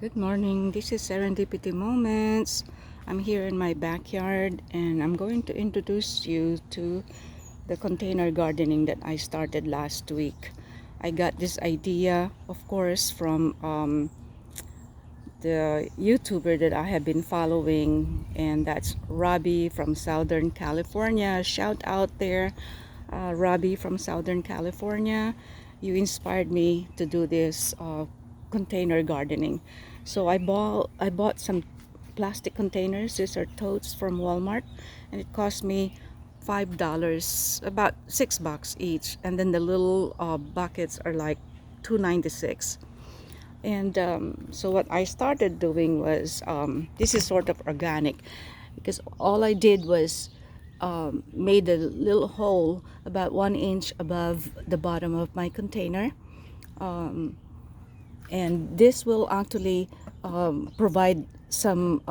Good morning. This is Serendipity Moments. I'm here in my backyard and I'm going to introduce you to the container gardening that I started last week. I got this idea, of course, from the YouTuber that I have been following, and that's Robbie from Southern California. Shout out there, Robbie from Southern California. You inspired me to do this container gardening. So I bought some plastic containers. These are totes from Walmart, and it cost me $5, about $6 each. And then the little buckets are like $2.96. And so what I started doing was, this is sort of organic, because all I did was made a little hole about 1 inch above the bottom of my container. And this will actually provide some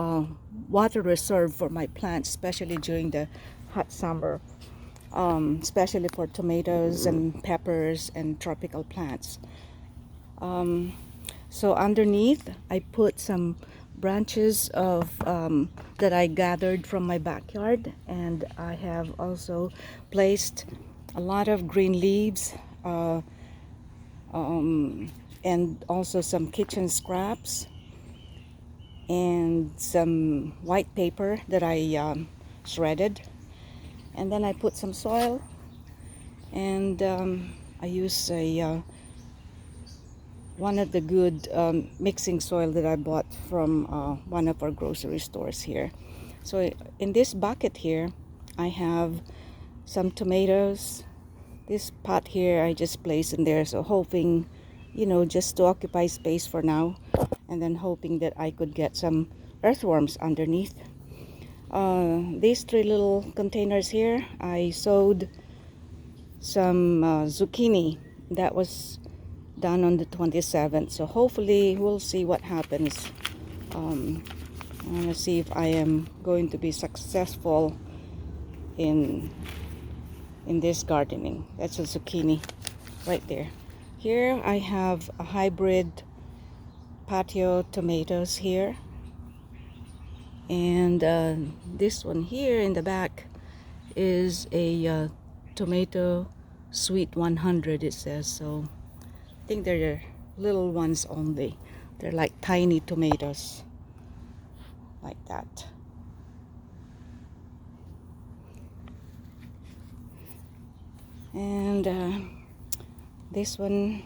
water reserve for my plants, especially during the hot summer, especially for tomatoes and peppers and tropical plants. So underneath, I put some branches of that I gathered from my backyard, and I have also placed a lot of green leaves, and also some kitchen scraps and some white paper that I shredded. And then I put some soil, and I use one of the good mixing soil that I bought from one of our grocery stores here. So in this bucket here, I have some tomatoes. This pot here I just placed in there, so hoping, just to occupy space for now, and then hoping that I could get some earthworms underneath. These three little containers here, I sowed some zucchini. That was done on the 27th, so hopefully we'll see what happens. I want to see if I am going to be successful in this gardening. That's a zucchini right there. Here I have a hybrid patio tomatoes here, and this one here in the back is a tomato sweet 100, it says. So I think they're little ones only. They're like tiny tomatoes like that. And this one,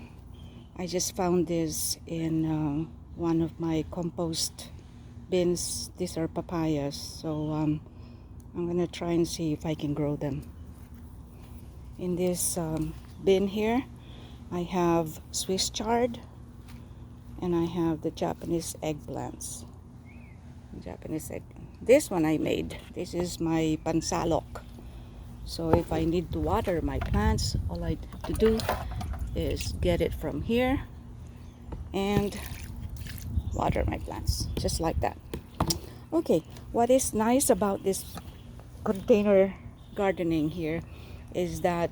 I just found this in one of my compost bins. These are papayas, so I'm gonna try and see if I can grow them. In this bin here, I have Swiss chard, and I have the Japanese eggplants. This one I made. This is my pansalok. So if I need to water my plants, all I have to do is get it from here and water my plants, just like that. Okay, what is nice about this container gardening here is that,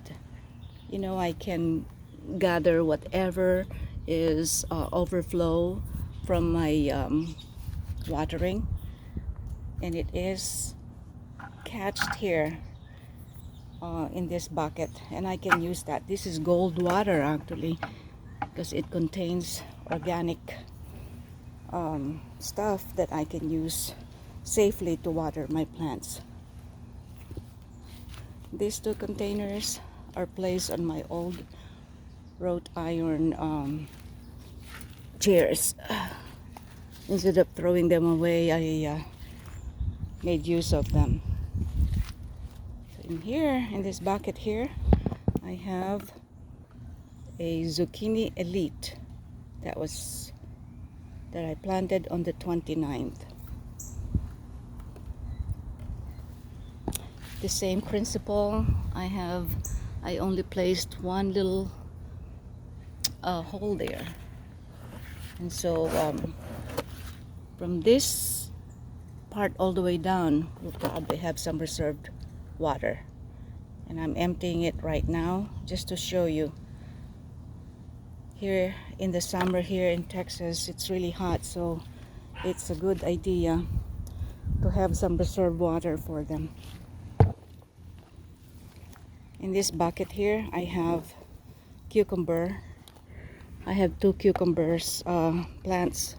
I can gather whatever is overflow from my watering, and it is catched here in this bucket, and I can use that. This is gold water actually, because it contains organic stuff that I can use safely to water my plants. These two containers are placed on my old wrought iron chairs. Instead of throwing them away, I made use of them. So in here, in this bucket here, I have a zucchini elite that I planted on the 29th. The same principle. I only placed one little hole there, and so from this part all the way down, we'll probably have some reserved water, and I'm emptying it right now just to show you. here in the summer here in Texas. It's really hot, so it's a good idea to have some reserve water for them. In this bucket here, I have cucumber. I have 2 cucumbers plants.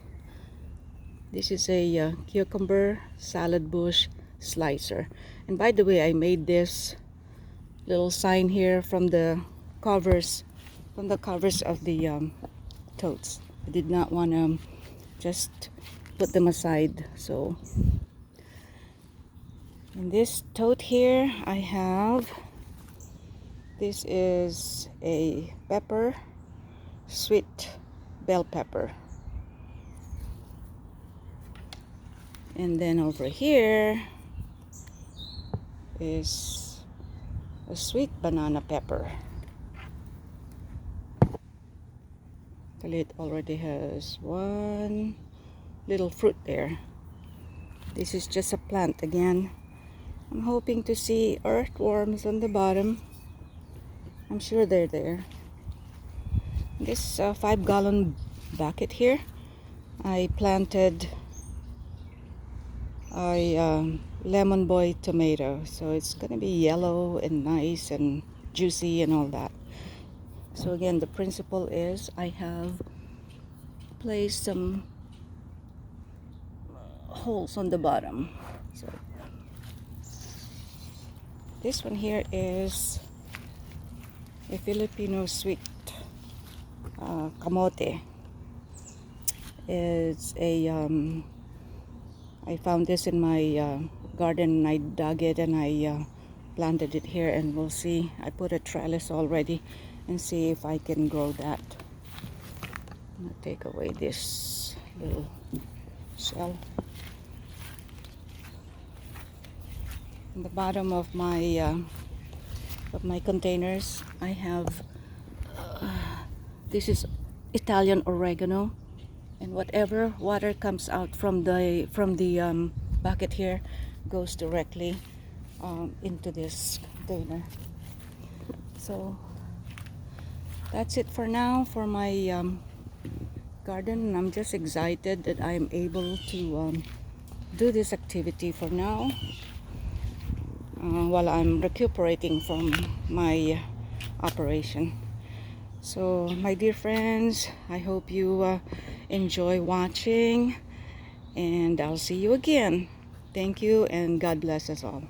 This is a cucumber salad bush slicer. And by the way, I made this little sign here from the covers of the totes. I did not want to just put them aside. So in this tote here, I have, this is a pepper, sweet bell pepper. And then over here is a sweet banana pepper. It already has one little fruit there. This is just a plant again. I'm hoping to see earthworms on the bottom. I'm sure they're there. This 5-gallon bucket here, I planted a lemon boy tomato, so it's gonna be yellow and nice and juicy and all that. So again, the principle is I have placed some holes on the bottom. So this one here is a Filipino sweet kamote. It's a I found this in my garden and I dug it and I planted it here, and we'll see. I put a trellis already and see if I can grow that. I'm gonna take away this little shell. In the bottom of my containers, I have this is Italian oregano, and whatever water comes out from the bucket here goes directly into this container. So that's it for now for my garden, and I'm just excited that I'm able to do this activity for now while I'm recuperating from my operation. So my dear friends, I hope you enjoy watching, and I'll see you again. Thank you, and God bless us all.